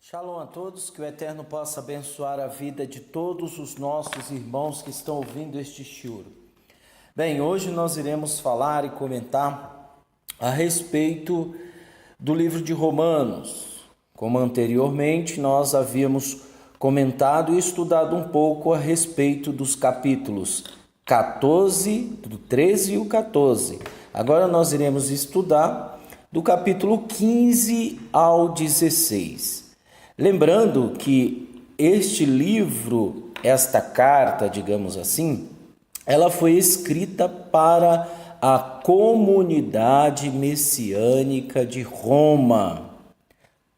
Shalom a todos, que o Eterno possa abençoar a vida de todos os nossos irmãos que estão ouvindo este shiur. Bem, hoje nós iremos falar e comentar a respeito do livro de Romanos. Como anteriormente nós havíamos comentado e estudado um pouco a respeito dos capítulos 14, do 13 e o 14. Agora nós iremos estudar do capítulo 15 ao 16. Lembrando que este livro, esta carta, digamos assim, ela foi escrita para a comunidade messiânica de Roma.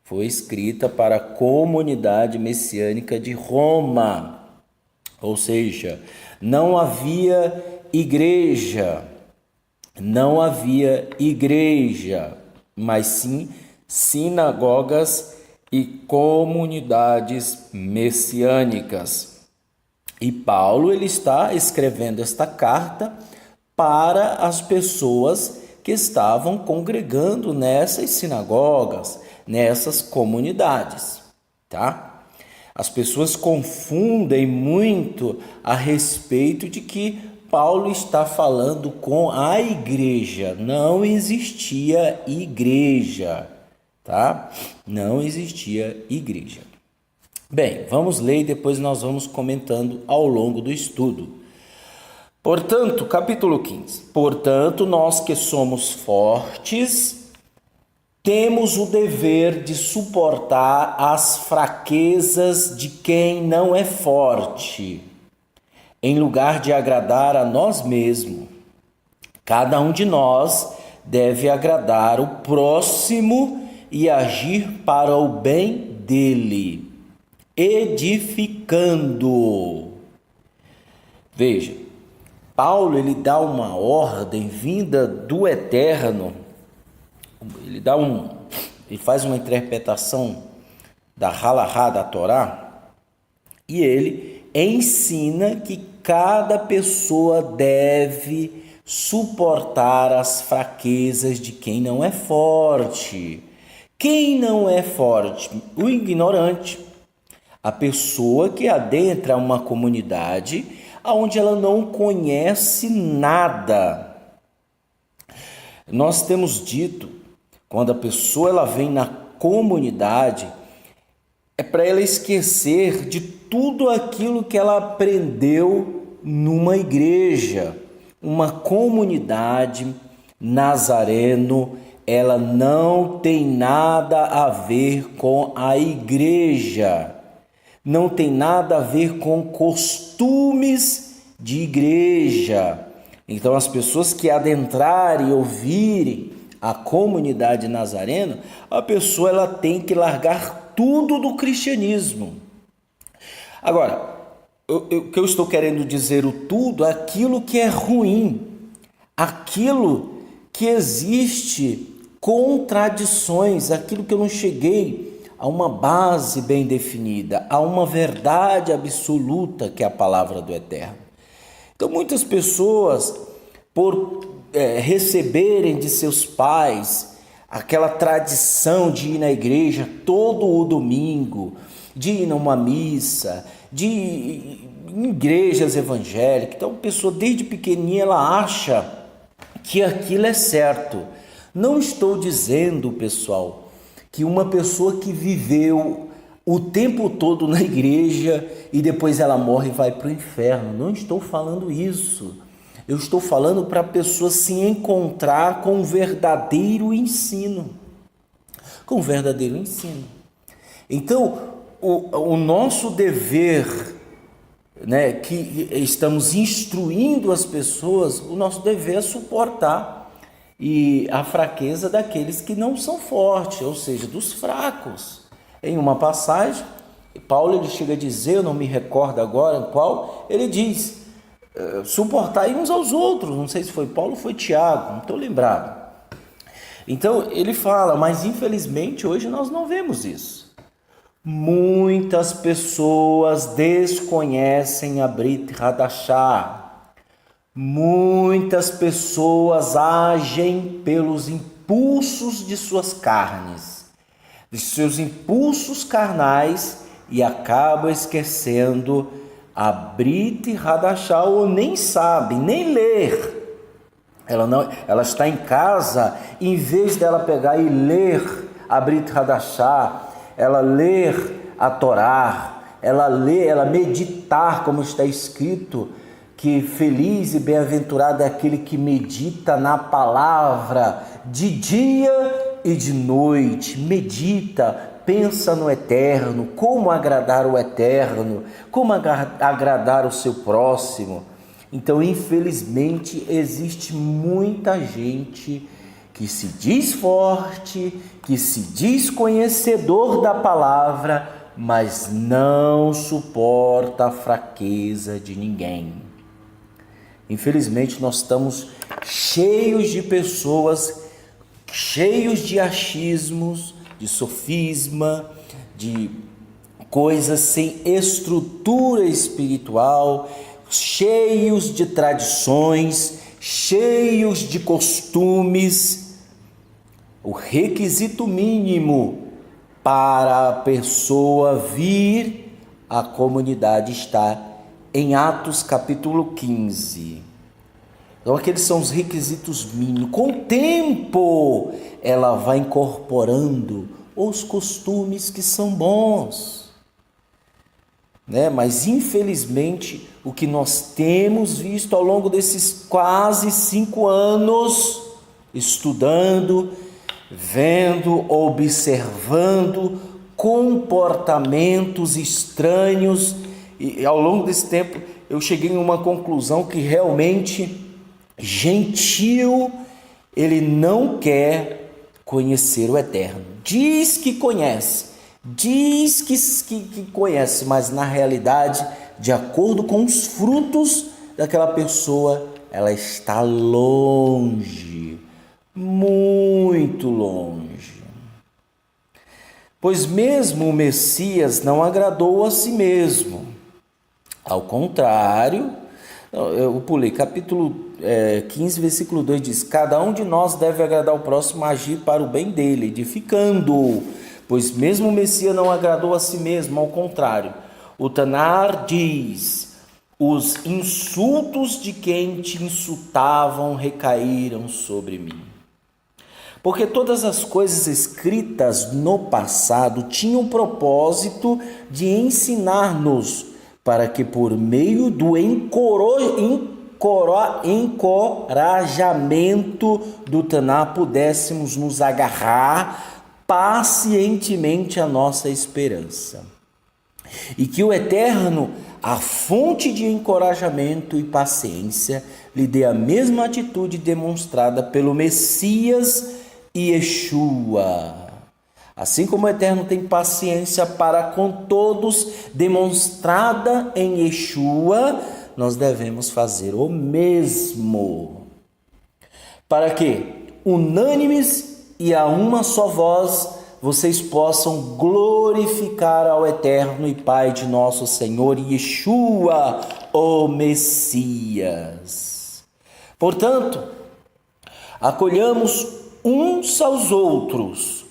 Foi escrita para a comunidade messiânica de Roma. Ou seja, não havia igreja, mas sim sinagogas e comunidades messiânicas. E Paulo ele está escrevendo esta carta para as pessoas que estavam congregando nessas sinagogas, nessas comunidades, tá? As pessoas confundem muito a respeito de que Paulo está falando com a igreja. Não existia igreja. Tá? Não existia igreja. Bem, vamos ler e depois nós vamos comentando ao longo do estudo. Portanto, capítulo 15. Portanto, nós que somos fortes, temos o dever de suportar as fraquezas de quem não é forte, em lugar de agradar a nós mesmos. Cada um de nós deve agradar o próximo e agir para o bem dele, edificando. Veja, Paulo ele dá uma ordem vinda do Eterno, ele faz uma interpretação da Halahá, da Torá, e ele ensina que cada pessoa deve suportar as fraquezas de quem não é forte. Quem não é forte? O ignorante, a pessoa que adentra uma comunidade onde ela não conhece nada. Nós temos dito, quando a pessoa ela vem na comunidade, é para ela esquecer de tudo aquilo que ela aprendeu numa igreja, uma comunidade nazareno. Ela não tem nada a ver com a igreja, não tem nada a ver com costumes de igreja. Então, as pessoas que adentrarem e ouvirem a comunidade nazarena, a pessoa ela tem que largar tudo do cristianismo. Agora, o que eu estou querendo dizer o tudo, aquilo que é ruim, aquilo que existe contradições, aquilo que eu não cheguei a uma base bem definida, a uma verdade absoluta que é a palavra do Eterno. Então muitas pessoas, por receberem de seus pais aquela tradição de ir na igreja todo o domingo, de ir numa missa, de ir em igrejas evangélicas, então a pessoa desde pequenininha ela acha que aquilo é certo. Não estou dizendo, pessoal, que uma pessoa que viveu o tempo todo na igreja e depois ela morre e vai para o inferno. Não estou falando isso. Eu estou falando para a pessoa se encontrar com o verdadeiro ensino. Com o verdadeiro ensino. Então, o nosso dever, né, que estamos instruindo as pessoas, o nosso dever é suportar e a fraqueza daqueles que não são fortes, ou seja, dos fracos. Em uma passagem, Paulo ele chega a dizer, eu não me recordo agora qual, ele diz, suportai uns aos outros, não sei se foi Paulo ou foi Tiago, não estou lembrado. Então ele fala, mas infelizmente hoje nós não vemos isso. Muitas pessoas desconhecem a Brit Hadashah. Muitas pessoas agem pelos impulsos de suas carnes. de seus impulsos carnais e acaba esquecendo a Brit Hadashah, ou nem sabe, nem ler. Ela está em casa, em vez dela pegar e ler a Brit Hadashah, ela ler a Torá, ela meditar, como está escrito, que feliz e bem-aventurado é aquele que medita na palavra de dia e de noite. Medita, pensa no eterno, como agradar o eterno, como agradar o seu próximo. Então, infelizmente, existe muita gente que se diz forte, que se diz conhecedor da palavra, mas não suporta a fraqueza de ninguém. Infelizmente, nós estamos cheios de pessoas, cheios de achismos, de sofisma, de coisas sem estrutura espiritual, cheios de tradições, cheios de costumes. O requisito mínimo para a pessoa vir à comunidade está em Atos capítulo 15. Então, aqueles são os requisitos mínimos. Com o tempo, ela vai incorporando os costumes que são bons, né? Mas, infelizmente, o que nós temos visto ao longo desses quase 5 anos, estudando, vendo, observando comportamentos estranhos, e ao longo desse tempo eu cheguei a uma conclusão que realmente gentio, ele não quer conhecer o eterno. Diz que conhece, diz que conhece, mas na realidade, de acordo com os frutos daquela pessoa, ela está longe, muito longe. Pois mesmo o Messias não agradou a si mesmo. Ao contrário, eu pulei, capítulo 15, versículo 2 diz: cada um de nós deve agradar o próximo, agir para o bem dele, edificando-o. Pois mesmo o Messias não agradou a si mesmo, ao contrário. O Tanar diz: os insultos de quem te insultavam recaíram sobre mim. Porque todas as coisas escritas no passado tinham o propósito de ensinar-nos, para que por meio do encorajamento do Taná pudéssemos nos agarrar pacientemente à nossa esperança. E que o Eterno, a fonte de encorajamento e paciência, lhe dê a mesma atitude demonstrada pelo Messias e Yeshua. Assim como o Eterno tem paciência para com todos, demonstrada em Yeshua, nós devemos fazer o mesmo. Para que, unânimes e a uma só voz, vocês possam glorificar ao Eterno e Pai de nosso Senhor Yeshua, o Messias. Portanto, acolhamos uns aos outros,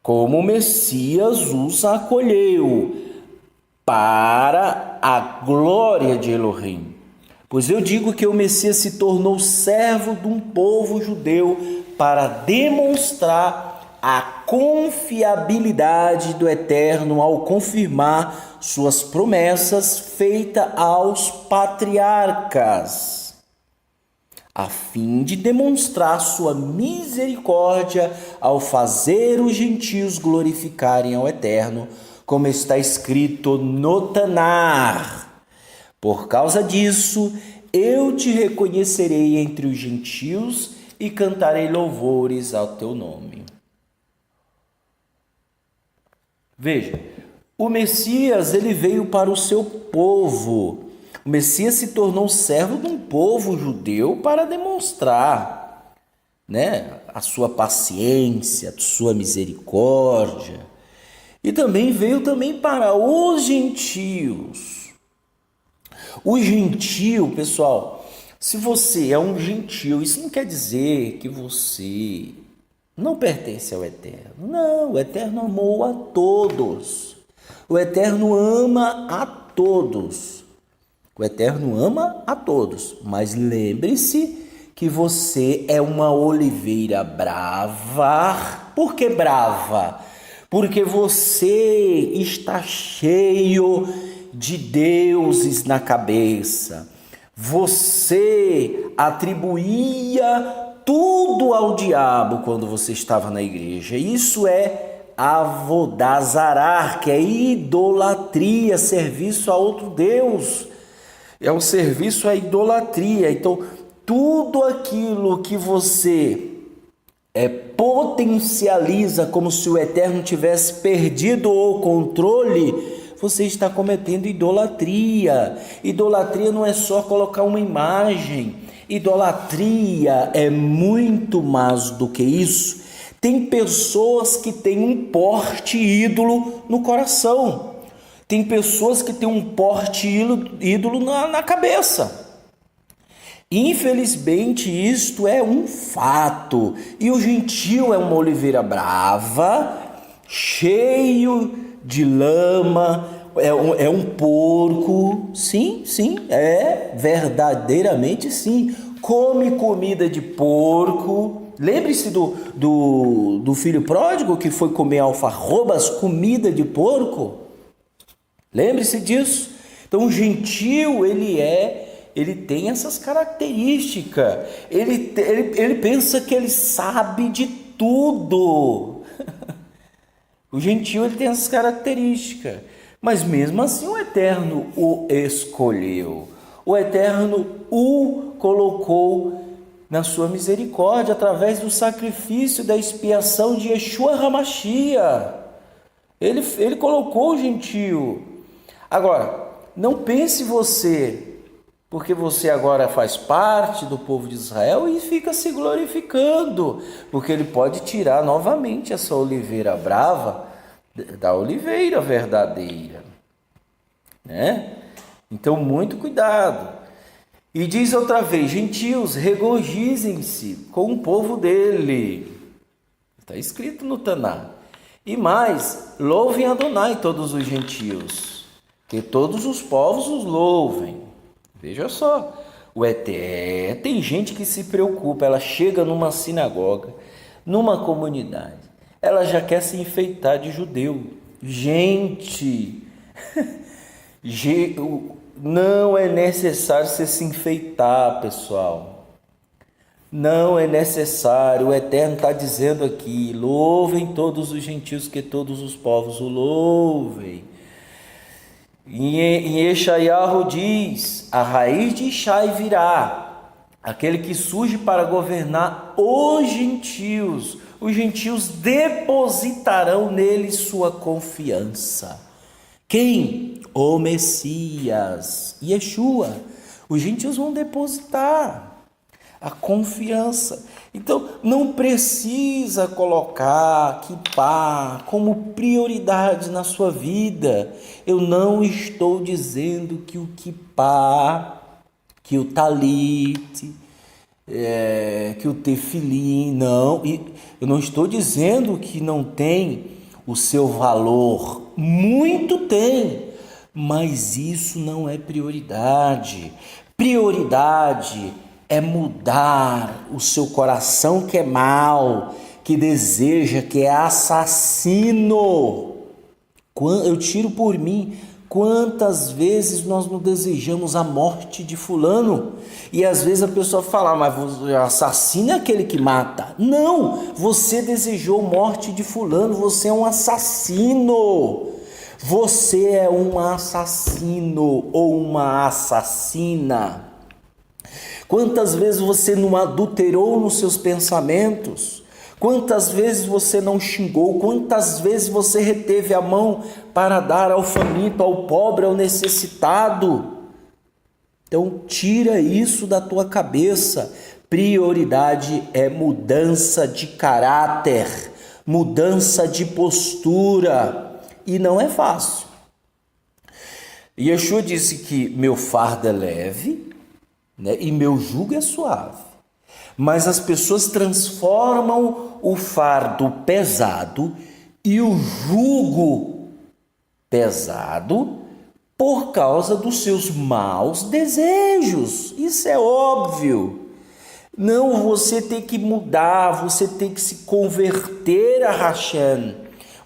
como o Messias os acolheu, para a glória de Elohim. Pois eu digo que o Messias se tornou servo de um povo judeu para demonstrar a confiabilidade do Eterno ao confirmar suas promessas feitas aos patriarcas, a fim de demonstrar sua misericórdia ao fazer os gentios glorificarem ao Eterno, como está escrito no Tanar. Por causa disso, eu te reconhecerei entre os gentios e cantarei louvores ao teu nome. Veja, o Messias, ele veio para o seu povo. O Messias se tornou servo de um povo judeu para demonstrar, né, a sua paciência, a sua misericórdia. E também veio para os gentios. O gentio, pessoal, se você é um gentio, isso não quer dizer que você não pertence ao Eterno. Não, o Eterno amou a todos. O Eterno ama a todos. O Eterno ama a todos. Mas lembre-se que você é uma oliveira brava. Por que brava? Porque você está cheio de deuses na cabeça. Você atribuía tudo ao diabo quando você estava na igreja. Isso é avodazarar, que é idolatria, serviço a outro Deus. É um serviço à idolatria. Então, tudo aquilo que você potencializa como se o Eterno tivesse perdido o controle, você está cometendo idolatria. Idolatria não é só colocar uma imagem. Idolatria é muito mais do que isso. Tem pessoas que têm um porte ídolo no coração. Tem pessoas que têm um porte ídolo na cabeça. Infelizmente, isto é um fato. E o gentio é uma oliveira brava, cheio de lama, é um porco. Sim, verdadeiramente sim. Come comida de porco. Lembre-se do filho pródigo que foi comer alfarrobas, comida de porco. Lembre-se disso. Então, o gentio, ele tem essas características. Ele pensa que ele sabe de tudo. O gentio, ele tem essas características. Mas mesmo assim o Eterno o escolheu. O Eterno o colocou na sua misericórdia através do sacrifício da expiação de Yeshua HaMashiach. Ele colocou o gentio. Agora, não pense você, porque você agora faz parte do povo de Israel e fica se glorificando, porque ele pode tirar novamente essa oliveira brava da oliveira verdadeira, né? Então, muito cuidado. E diz outra vez: gentios, regozijem-se com o povo dele. Está escrito no Taná. E mais, louvem Adonai todos os gentios, que todos os povos os louvem. Veja só, tem gente que se preocupa, ela chega numa sinagoga, numa comunidade, ela já quer se enfeitar de judeu. Gente, não é necessário você se enfeitar, pessoal. Não é necessário. O Eterno está dizendo aqui: louvem todos os gentios, que todos os povos o louvem. Em Yeshayahu diz: a raiz de Ishai virá, aquele que surge para governar os gentios. Os gentios depositarão nele sua confiança. Quem? O Messias, Yeshua. Os gentios vão depositar a confiança. Então, não precisa colocar kippá como prioridade na sua vida. Eu não estou dizendo que o kippá, que o talit, que o tefilim, não. Eu não estou dizendo que não tem o seu valor. Muito tem, mas isso não é prioridade. Prioridade é mudar o seu coração que é mau, que deseja, que é assassino. Eu tiro por mim, quantas vezes nós não desejamos a morte de fulano? E às vezes a pessoa fala: mas o assassino é aquele que mata. Não, você desejou morte de fulano, você é um assassino. Você é um assassino ou uma assassina. Quantas vezes você não adulterou nos seus pensamentos? Quantas vezes você não xingou? Quantas vezes você reteve a mão para dar ao faminto, ao pobre, ao necessitado? Então, tira isso da tua cabeça. Prioridade é mudança de caráter, mudança de postura. E não é fácil. Yeshua disse que meu fardo é leve, né? E meu jugo é suave. Mas as pessoas transformam o fardo pesado e o jugo pesado por causa dos seus maus desejos. Isso é óbvio. Não, você tem que mudar, você tem que se converter a Hashem.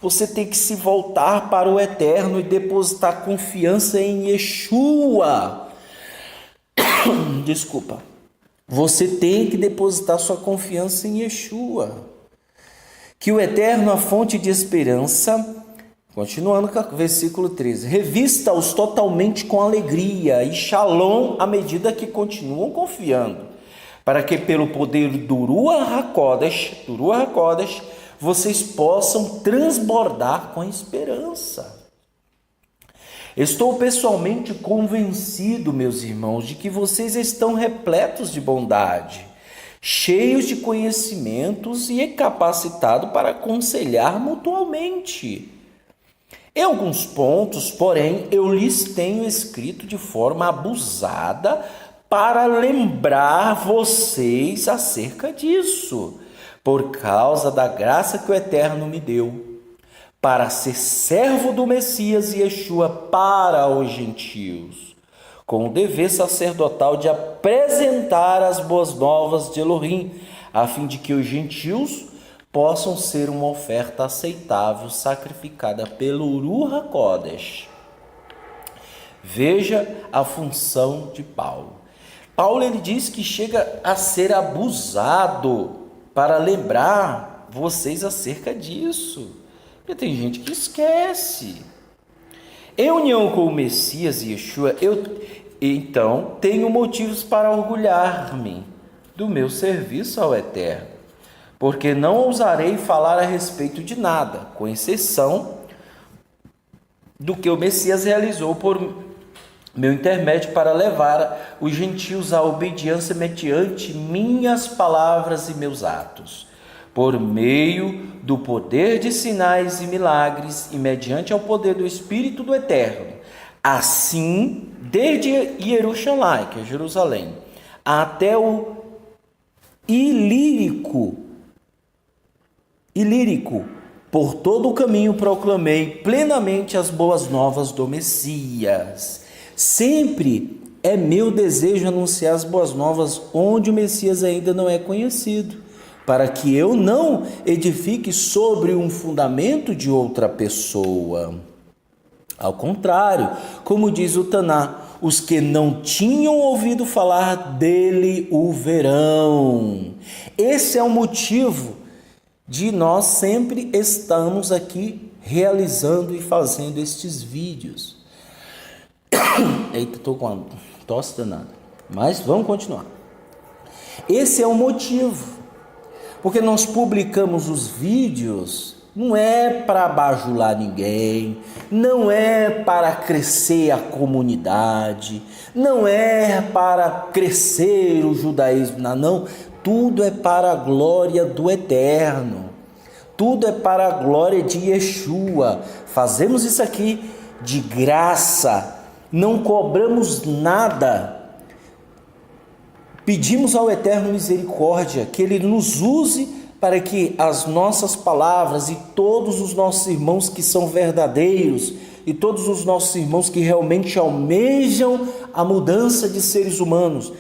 Você tem que se voltar para o Eterno e depositar confiança em Yeshua. Desculpa. Você tem que depositar sua confiança em Yeshua. Que o Eterno, a fonte de esperança, continuando com o versículo 13, revista-os totalmente com alegria e shalom à medida que continuam confiando, para que pelo poder do Ruach HaKodesh, vocês possam transbordar com esperança. Estou pessoalmente convencido, meus irmãos, de que vocês estão repletos de bondade, cheios de conhecimentos e capacitados para aconselhar mutuamente. Em alguns pontos, porém, eu lhes tenho escrito de forma abusada para lembrar vocês acerca disso, por causa da graça que o Eterno me deu, para ser servo do Messias Yeshua para os gentios, com o dever sacerdotal de apresentar as boas novas de Elohim, a fim de que os gentios possam ser uma oferta aceitável, sacrificada pelo Ruach HaKodesh. Veja a função de Paulo. Paulo, ele diz que chega a ser abusado para lembrar vocês acerca disso. Porque tem gente que esquece. Em união com o Messias e Yeshua, eu então tenho motivos para orgulhar-me do meu serviço ao Eterno, porque não ousarei falar a respeito de nada, com exceção do que o Messias realizou por meu intermédio para levar os gentios à obediência mediante minhas palavras e meus atos, por meio do poder de sinais e milagres e mediante ao poder do Espírito do Eterno. Assim, desde Jerusalém, que é Jerusalém, até o Ilírico, por todo o caminho proclamei plenamente as boas novas do Messias. Sempre é meu desejo anunciar as boas novas onde o Messias ainda não é conhecido, para que eu não edifique sobre um fundamento de outra pessoa. Ao contrário, como diz o Taná, os que não tinham ouvido falar dele o verão. Esse é o motivo de nós sempre estamos aqui realizando e fazendo estes vídeos. Eita, estou com uma tosse danada, mas vamos continuar. Esse é o motivo, porque nós publicamos os vídeos, não é para bajular ninguém, não é para crescer a comunidade, não é para crescer o judaísmo, não, tudo é para a glória do Eterno, tudo é para a glória de Yeshua. Fazemos isso aqui de graça, não cobramos nada. Pedimos ao Eterno misericórdia, que Ele nos use para que as nossas palavras e todos os nossos irmãos que são verdadeiros e todos os nossos irmãos que realmente almejam a mudança de seres humanos.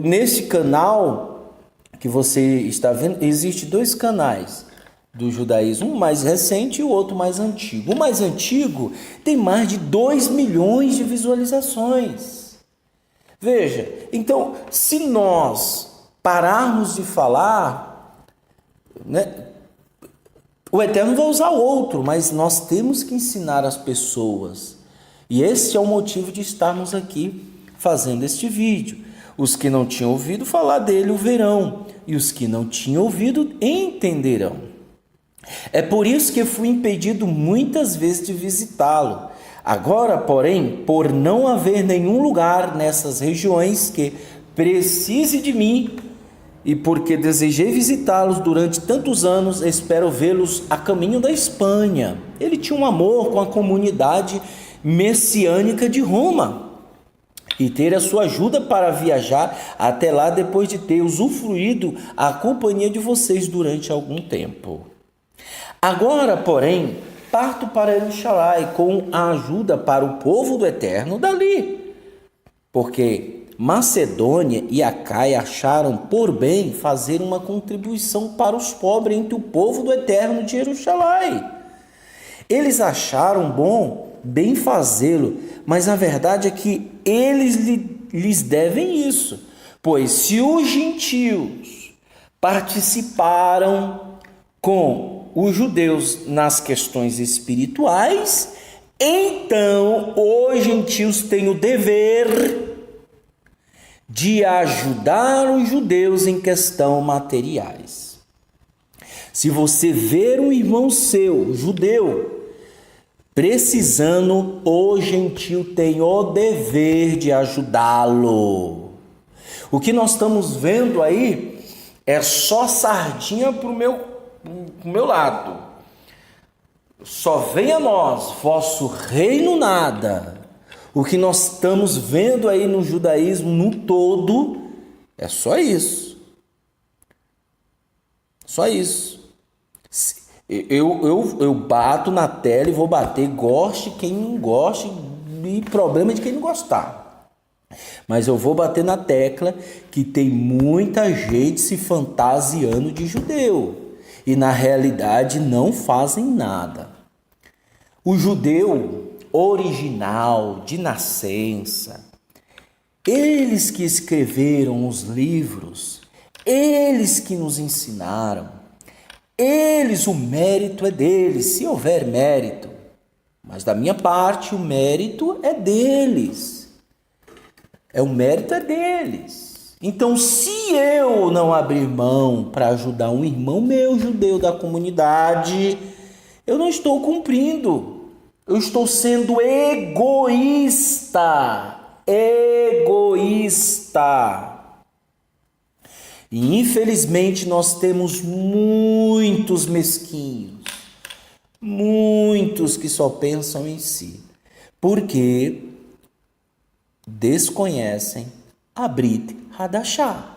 Nesse canal que você está vendo, existem 2 canais do judaísmo, um mais recente e o outro mais antigo. O mais antigo tem mais de 2 milhões de visualizações. Veja, então, se nós pararmos de falar, né, o Eterno vai usar outro, mas nós temos que ensinar as pessoas. E esse é o motivo de estarmos aqui fazendo este vídeo. Os que não tinham ouvido falar dele o verão, e os que não tinham ouvido entenderão. É por isso que fui impedido muitas vezes de visitá-lo. Agora, porém, por não haver nenhum lugar nessas regiões que precise de mim, e porque desejei visitá-los durante tantos anos, espero vê-los a caminho da Espanha. Ele tinha um amor com a comunidade messiânica de Roma. e ter a sua ajuda para viajar até lá depois de ter usufruído a companhia de vocês durante algum tempo. Agora, porém, parto para Jerusalém com a ajuda para o povo do Eterno dali, porque Macedônia e Acaia acharam por bem fazer uma contribuição para os pobres entre o povo do Eterno de Jerusalém. Eles acharam bem fazê-lo, mas a verdade é que eles lhes devem isso, pois se os gentios participaram com os judeus nas questões espirituais, então os gentios têm o dever de ajudar os judeus em questão materiais. Se você ver um irmão seu, judeu, precisando, o gentio tem o dever de ajudá-lo. O que nós estamos vendo aí é só sardinha para o meu lado. Só venha a nós, vosso reino nada. O que nós estamos vendo aí no judaísmo no todo é só isso. Só isso. Eu bato na tela e vou bater, goste quem não goste, e problema de quem não gostar. Mas eu vou bater na tecla que tem muita gente se fantasiando de judeu e na realidade não fazem nada. O judeu original, de nascença, eles que escreveram os livros, eles que nos ensinaram, eles, o mérito é deles, se houver mérito, mas da minha parte o mérito é deles, o mérito é deles. Então, se eu não abrir mão para ajudar um irmão meu judeu da comunidade, eu não estou cumprindo. Eu estou sendo egoísta. E infelizmente nós temos muitos mesquinhos, muitos que só pensam em si, porque desconhecem a Brit Hadashah.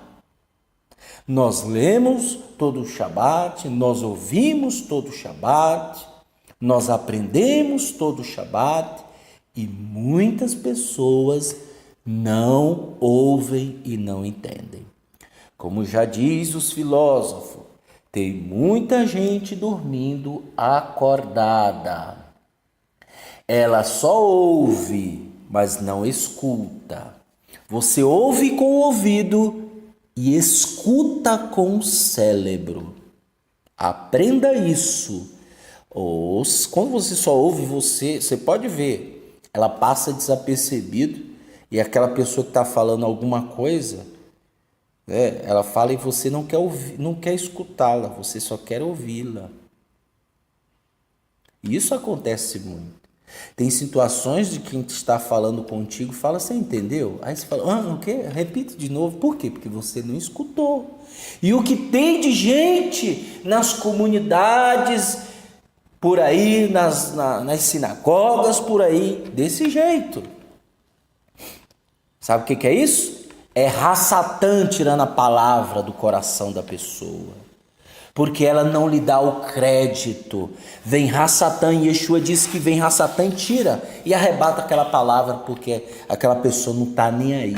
Nós lemos todo o Shabat, nós ouvimos todo o Shabat, nós aprendemos todo o Shabat e muitas pessoas não ouvem e não entendem. Como já diz os filósofos, tem muita gente dormindo acordada. Ela só ouve, mas não escuta. Você ouve com o ouvido e escuta com o cérebro. Aprenda isso. Quando você só ouve, você pode ver, ela passa desapercebido e aquela pessoa que está falando alguma coisa, ela fala e você não quer ouvir, não quer escutá-la, você só quer ouvi-la. E isso acontece muito. Tem situações de quem está falando contigo, fala, você entendeu? Aí você fala, o quê? Repita de novo. Por quê? Porque você não escutou. E o que tem de gente nas comunidades, por aí, nas sinagogas, por aí, desse jeito. Sabe o que é isso? É Ra-Satã tirando a palavra do coração da pessoa. Porque ela não lhe dá o crédito. Vem Ra-Satã, e Yeshua diz que vem Ra-Satã e tira e arrebata aquela palavra, porque aquela pessoa não está nem aí.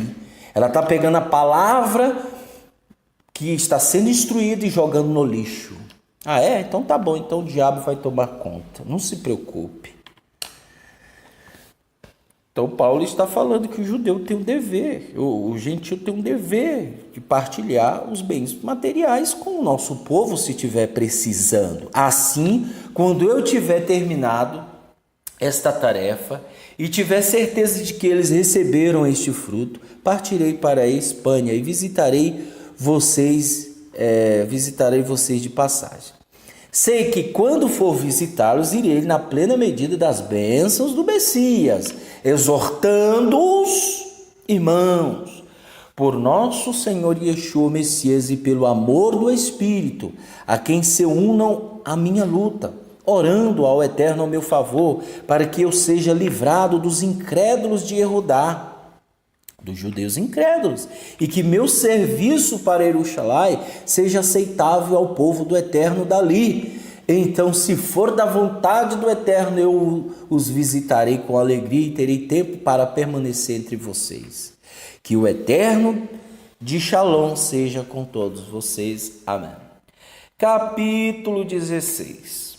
Ela está pegando a palavra que está sendo instruída e jogando no lixo. Então tá bom, então o diabo vai tomar conta. Não se preocupe. Então Paulo está falando que o judeu tem um dever, o gentio tem um dever de partilhar os bens materiais com o nosso povo se estiver precisando. Assim, quando eu tiver terminado esta tarefa e tiver certeza de que eles receberam este fruto, partirei para a Espanha e visitarei vocês de passagem. Sei que quando for visitá-los, irei na plena medida das bênçãos do Messias, exortando-os, irmãos, por nosso Senhor Yeshua Messias e pelo amor do Espírito, a quem se unam à minha luta, orando ao Eterno ao meu favor, para que eu seja livrado dos incrédulos de Erudá, dos judeus incrédulos, e que meu serviço para Jerusalém seja aceitável ao povo do Eterno dali. Então, se for da vontade do Eterno, eu os visitarei com alegria e terei tempo para permanecer entre vocês. Que o Eterno de Shalom seja com todos vocês. Amém. Capítulo 16.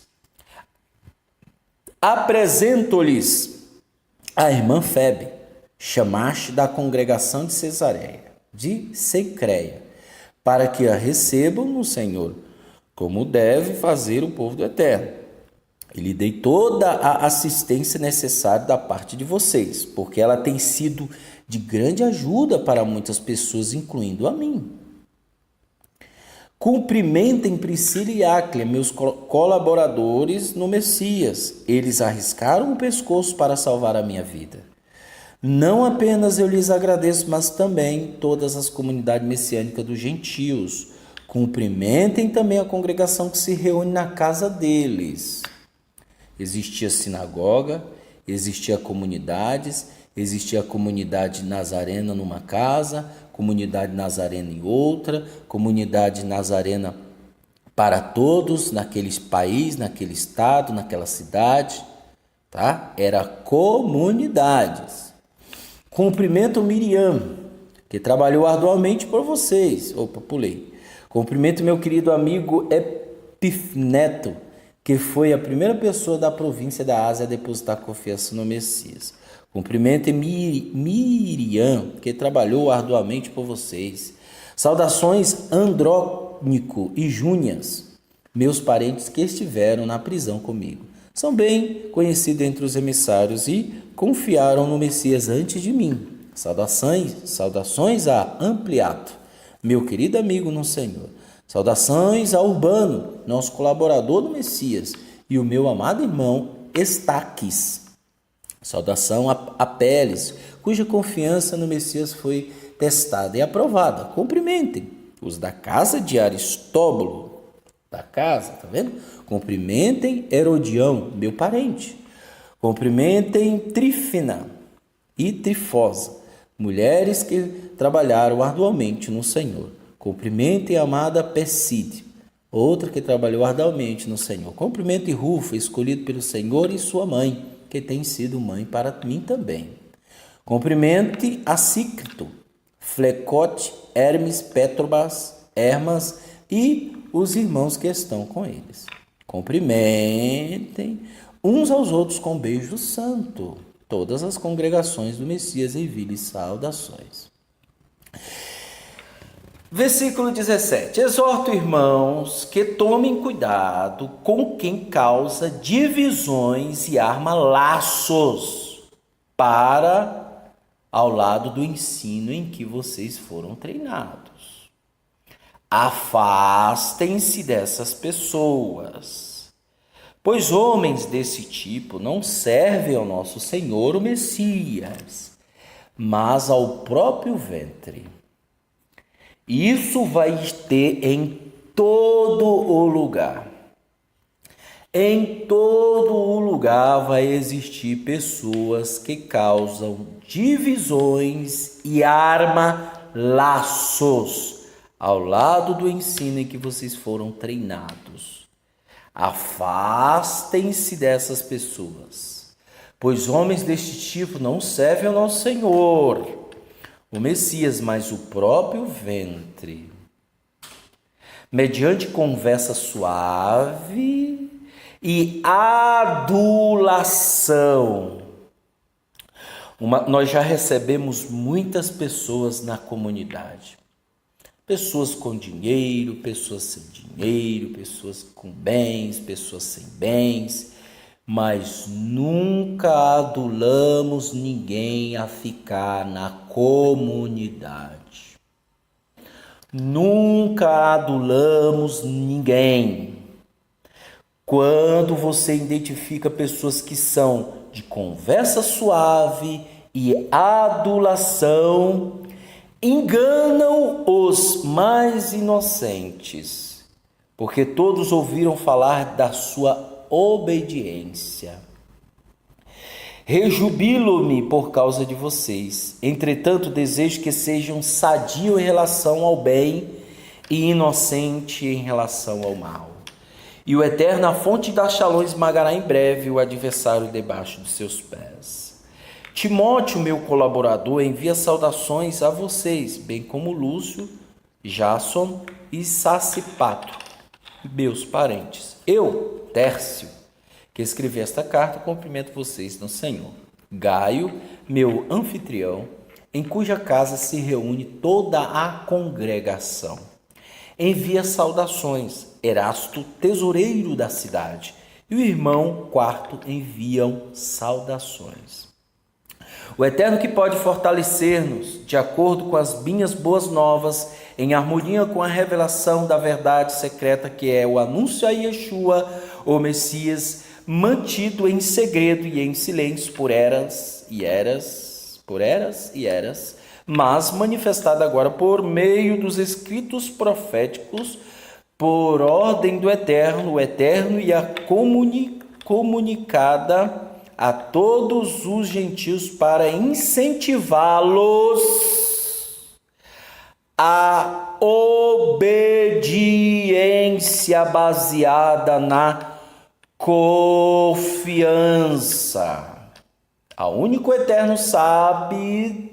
Apresento-lhes a irmã Febe, chamaste da congregação de Cesareia, de Secreia, para que a recebam no Senhor, como deve fazer o povo do Eterno. E lhe dei toda a assistência necessária da parte de vocês, porque ela tem sido de grande ajuda para muitas pessoas, incluindo a mim. Cumprimentem Priscila e Áquila, meus colaboradores no Messias. Eles arriscaram o pescoço para salvar a minha vida. Não apenas eu lhes agradeço, mas também todas as comunidades messiânicas dos gentios. Cumprimentem também a congregação que se reúne na casa deles. Existia sinagoga, existia comunidades, existia a comunidade nazarena numa casa, comunidade nazarena em outra, comunidade nazarena para todos naquele país, naquele estado, naquela cidade, tá? Era comunidades. Cumprimento Miriam, que trabalhou arduamente por vocês. Opa, pulei. Cumprimento meu querido amigo Epifneto, que foi a primeira pessoa da província da Ásia a depositar confiança no Messias. Cumprimento Miriam, que trabalhou arduamente por vocês. Saudações Andrônico e Júnias, meus parentes que estiveram na prisão comigo. São bem conhecidos entre os emissários e confiaram no Messias antes de mim. Saudações a Ampliato, meu querido amigo no Senhor. Saudações a Urbano, nosso colaborador do Messias, e o meu amado irmão Estaquis. Saudação a Péles, cuja confiança no Messias foi testada e aprovada. Cumprimentem os da casa de Aristóbulo, da casa, tá vendo? Cumprimentem Herodião, meu parente. Cumprimentem Trífina e Trifosa, mulheres que trabalharam arduamente no Senhor. Cumprimentem a amada Perside, outra que trabalhou arduamente no Senhor. Cumprimentem Rufo, escolhido pelo Senhor, e sua mãe, que tem sido mãe para mim também. Cumprimente Assícrito, Flecote, Hermes, Petrobas, Hermas e os irmãos que estão com eles. Cumprimentem uns aos outros com beijo santo. Todas as congregações do Messias enviem-lhes saudações. Versículo 17. Exorto, irmãos, que tomem cuidado com quem causa divisões e arma laços para ao lado do ensino em que vocês foram treinados. Afastem-se dessas pessoas, pois homens desse tipo não servem ao nosso Senhor, o Messias, mas ao próprio ventre. Isso vai ter em todo o lugar. Em todo o lugar vai existir pessoas que causam divisões e arma laços ao lado do ensino em que vocês foram treinados. Afastem-se dessas pessoas, pois homens deste tipo não servem ao nosso Senhor, o Messias, mas o próprio ventre. Mediante conversa suave e adulação. Nós já recebemos muitas pessoas na comunidade. Pessoas com dinheiro, pessoas sem dinheiro, pessoas com bens, pessoas sem bens. Mas nunca adulamos ninguém a ficar na comunidade. Nunca adulamos ninguém. Quando você identifica pessoas que são de conversa suave e adulação, enganam os mais inocentes, porque todos ouviram falar da sua obediência. Rejubilo-me por causa de vocês. Entretanto, desejo que sejam sadio em relação ao bem e inocente em relação ao mal. E o Eterno, a fonte da Shalom, esmagará em breve o adversário debaixo dos seus pés. Timóteo, meu colaborador, envia saudações a vocês, bem como Lúcio, Jasson e Sassipato, meus parentes. Eu, Tércio, que escrevi esta carta, cumprimento vocês no Senhor. Gaio, meu anfitrião, em cuja casa se reúne toda a congregação, envia saudações. Erasto, tesoureiro da cidade, e o irmão Quarto enviam saudações. O Eterno, que pode fortalecer-nos de acordo com as minhas boas novas, em harmonia com a revelação da verdade secreta que é o anúncio a Yeshua, o Messias, mantido em segredo e em silêncio por eras, mas manifestado agora por meio dos escritos proféticos, por ordem do Eterno, o Eterno e a comunicada a todos os gentios para incentivá-los à obediência baseada na confiança. A único Eterno sábio,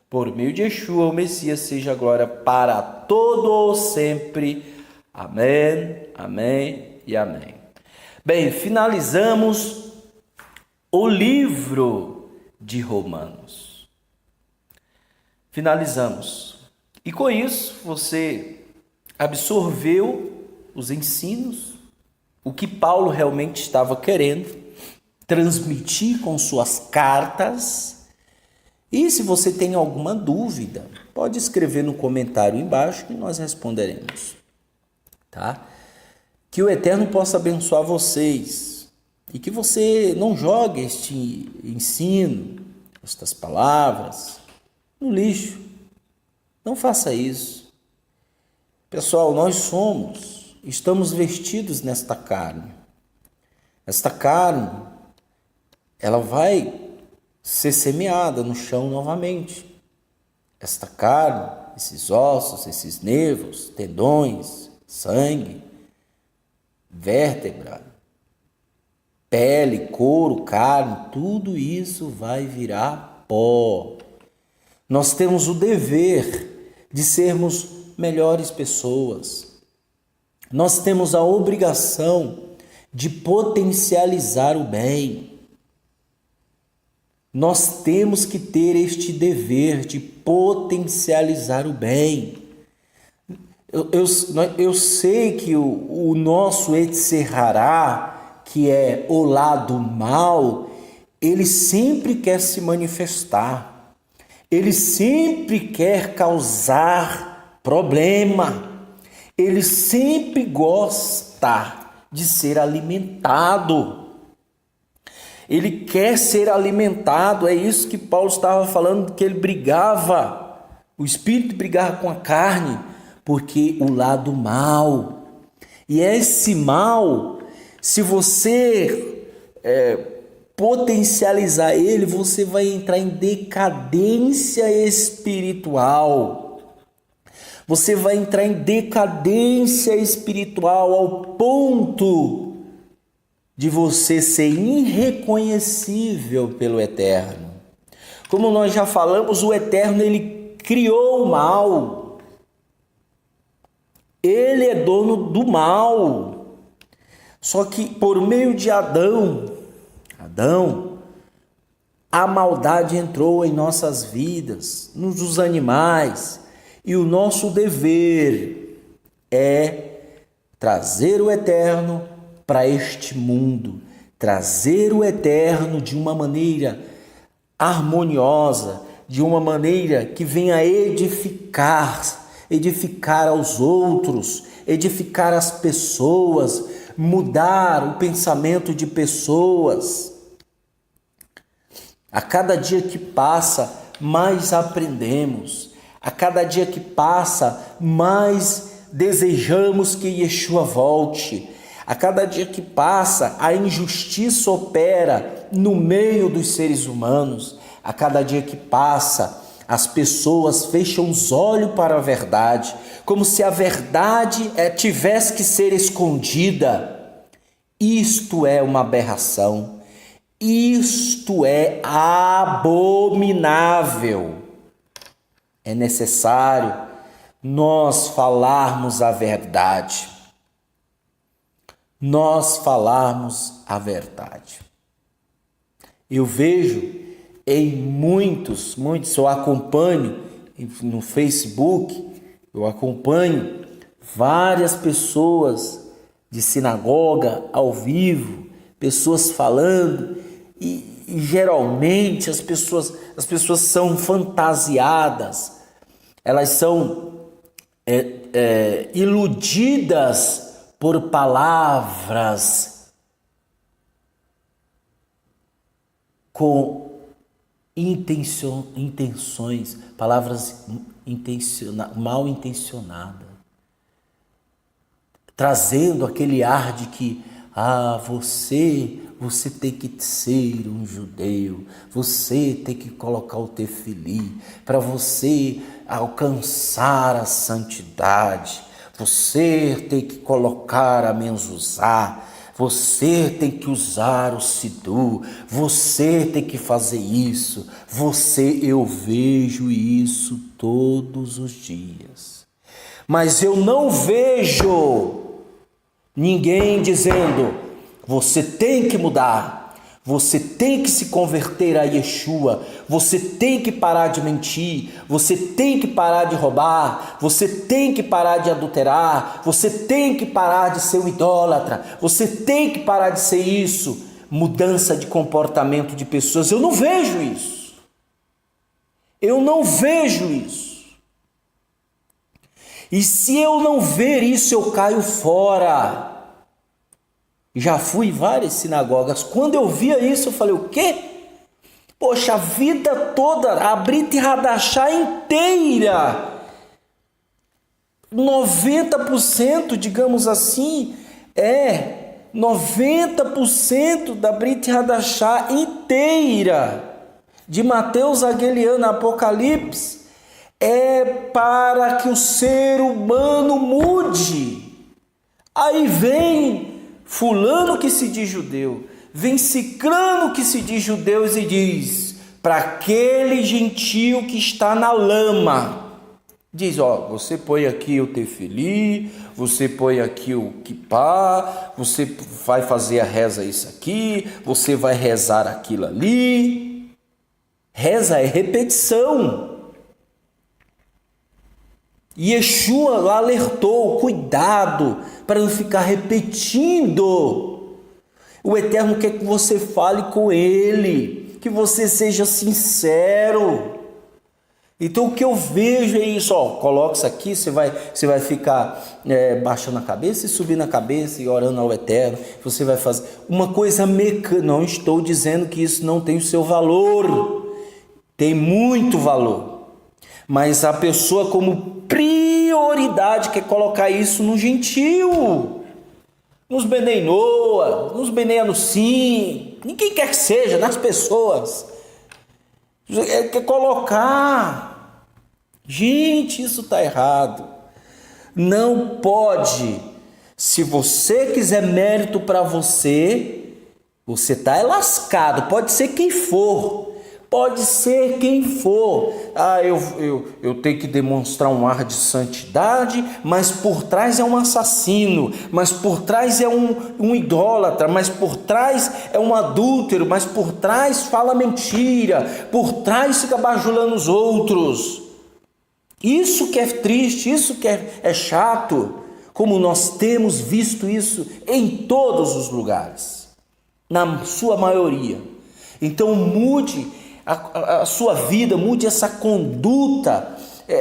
por meio de Yeshua, o Messias, seja glória para todo sempre. Amém, amém e amém. Bem, finalizamos o livro de Romanos. Finalizamos. E com isso, você absorveu os ensinos, o que Paulo realmente estava querendo transmitir com suas cartas. E se você tem alguma dúvida, pode escrever no comentário embaixo que nós responderemos, tá? Que o Eterno possa abençoar vocês e que você não jogue este ensino, estas palavras, no lixo. Não faça isso. Pessoal, estamos vestidos nesta carne. Esta carne, ela vai ser semeada no chão novamente. Esta carne, esses ossos, esses nervos, tendões, sangue, vértebra, pele, couro, carne, tudo isso vai virar pó. Nós temos o dever de sermos melhores pessoas. Nós temos a obrigação de potencializar o bem. Nós temos que ter este dever de potencializar o bem. Eu sei que o nosso Yetzer Hará, que é o lado mal, ele sempre quer se manifestar. Ele sempre quer causar problema. Ele sempre gosta de ser alimentado. Ele quer ser alimentado, é isso que Paulo estava falando, que ele brigava, o espírito brigava com a carne, porque o lado mal. E esse mal, se você potencializar ele, você vai entrar em decadência espiritual. Você vai entrar em decadência espiritual ao ponto de você ser irreconhecível pelo Eterno. Como nós já falamos, o Eterno, ele criou o mal. Ele é dono do mal. Só que por meio de Adão, a maldade entrou em nossas vidas, nos animais, e o nosso dever é trazer o Eterno para este mundo, trazer o Eterno de uma maneira harmoniosa, de uma maneira que venha edificar aos outros, edificar as pessoas, mudar o pensamento de pessoas. A cada dia que passa, mais aprendemos. A cada dia que passa, mais desejamos que Yeshua volte. A cada dia que passa, a injustiça opera no meio dos seres humanos. A cada dia que passa, as pessoas fecham os olhos para a verdade, como se a verdade tivesse que ser escondida. Isto é uma aberração. Isto é abominável. É necessário nós falarmos a verdade. Nós falarmos a verdade. Eu vejo em muitos, eu acompanho no Facebook, eu acompanho várias pessoas de sinagoga ao vivo, pessoas falando, e geralmente as pessoas são fantasiadas, elas são iludidas por palavras com intenções, palavras mal intencionadas, trazendo aquele ar de que você tem que ser um judeu, você tem que colocar o tefilim para você alcançar a santidade, você tem que colocar a menzuzá, você tem que usar o sidu, você tem que fazer isso, eu vejo isso todos os dias. Mas eu não vejo ninguém dizendo, você tem que mudar, você tem que se converter a Yeshua, você tem que parar de mentir, você tem que parar de roubar, você tem que parar de adulterar, você tem que parar de ser um idólatra, você tem que parar de ser isso. Mudança de comportamento de pessoas, eu não vejo isso. Eu não vejo isso. E se eu não ver isso, eu caio fora. Já fui em várias sinagogas. Quando eu via isso, eu falei, o quê? Poxa, a vida toda, a Brit Hadashah inteira, 90%, digamos assim, 90% da Brit Hadashah inteira, de Mateus Hageliano, Apocalipse, é para que o ser humano mude. Aí vem fulano que se diz judeu, vem ciclano que se diz judeu e diz, para aquele gentio que está na lama, diz, você põe aqui o tefilim, você põe aqui o kippá, você vai fazer a reza isso aqui, você vai rezar aquilo ali. Reza é repetição. Yeshua alertou, cuidado, para não ficar repetindo. O Eterno quer que você fale com Ele, que você seja sincero. Então o que eu vejo é isso, coloca isso aqui, você vai ficar baixando a cabeça e subindo a cabeça e orando ao Eterno, você vai fazer uma coisa mecânica. Não estou dizendo que isso não tem o seu valor, tem muito valor. Mas a pessoa como prioridade quer colocar isso no gentio, nos Benei Noa, nos Benei Anussim, ninguém quer que seja, nas pessoas. Quer colocar. Gente, isso está errado. Não pode. Se você quiser mérito para você está lascado, pode ser quem for. Pode ser quem for. Eu tenho que demonstrar um ar de santidade, mas por trás é um assassino, mas por trás é um idólatra, mas por trás é um adúltero, mas por trás fala mentira, por trás fica bajulando os outros. Isso que é triste, isso que é chato, como nós temos visto isso em todos os lugares, na sua maioria. Então mude a sua vida, mude essa conduta.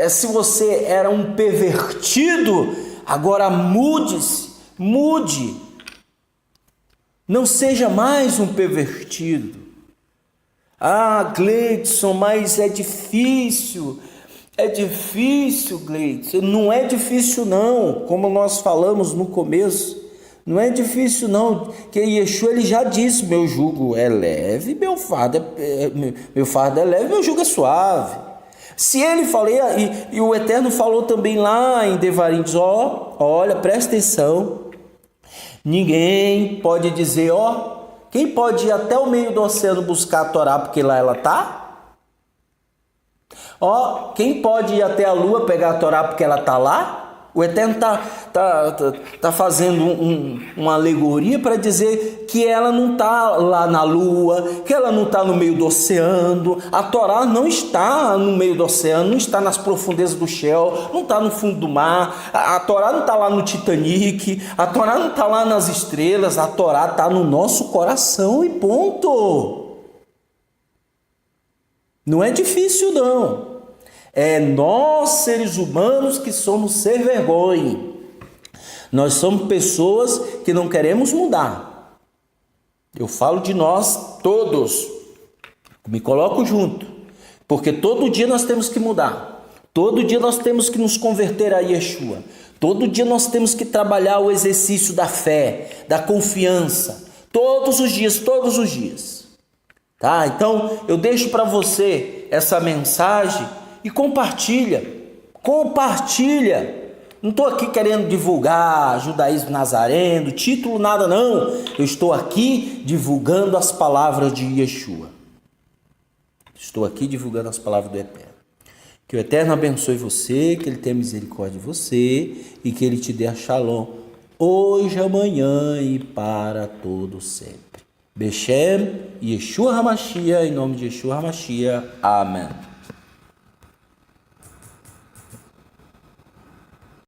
Se você era um pervertido, agora mude-se, mude. Não seja mais um pervertido. Gleidson, mas é difícil. É difícil, Gleidson. Não é difícil não, como nós falamos no começo. Não é difícil não, que Yeshua ele já disse, meu jugo é leve, meu fardo é leve, meu jugo é suave. Se ele falou, e o Eterno falou também lá em Devarim, diz, olha, presta atenção, ninguém pode dizer, quem pode ir até o meio do oceano buscar a Torá porque lá ela está? Quem pode ir até a lua pegar a Torá porque ela está lá? O Eterno tá fazendo uma alegoria para dizer que ela não está lá na lua, que ela não está no meio do oceano. A Torá não está no meio do oceano, não está nas profundezas do Sheol, não está no fundo do mar. A Torá não está lá no Titanic, a Torá não está lá nas estrelas, a Torá está no nosso coração e ponto. Não é difícil não. É nós, seres humanos, que somos sem vergonha. Nós somos pessoas que não queremos mudar. Eu falo de nós todos. Me coloco junto. Porque todo dia nós temos que mudar. Todo dia nós temos que nos converter a Yeshua. Todo dia nós temos que trabalhar o exercício da fé, da confiança. Todos os dias, todos os dias. Tá? Então, eu deixo para você essa mensagem. E compartilha. Não estou aqui querendo divulgar judaísmo nazareno, título, nada não. Eu estou aqui divulgando as palavras de Yeshua. Estou aqui divulgando as palavras do Eterno. Que o Eterno abençoe você, que Ele tenha misericórdia de você e que Ele te dê a shalom hoje, amanhã e para todo sempre. Beshem, Yeshua HaMashiach, em nome de Yeshua HaMashiach. Amém.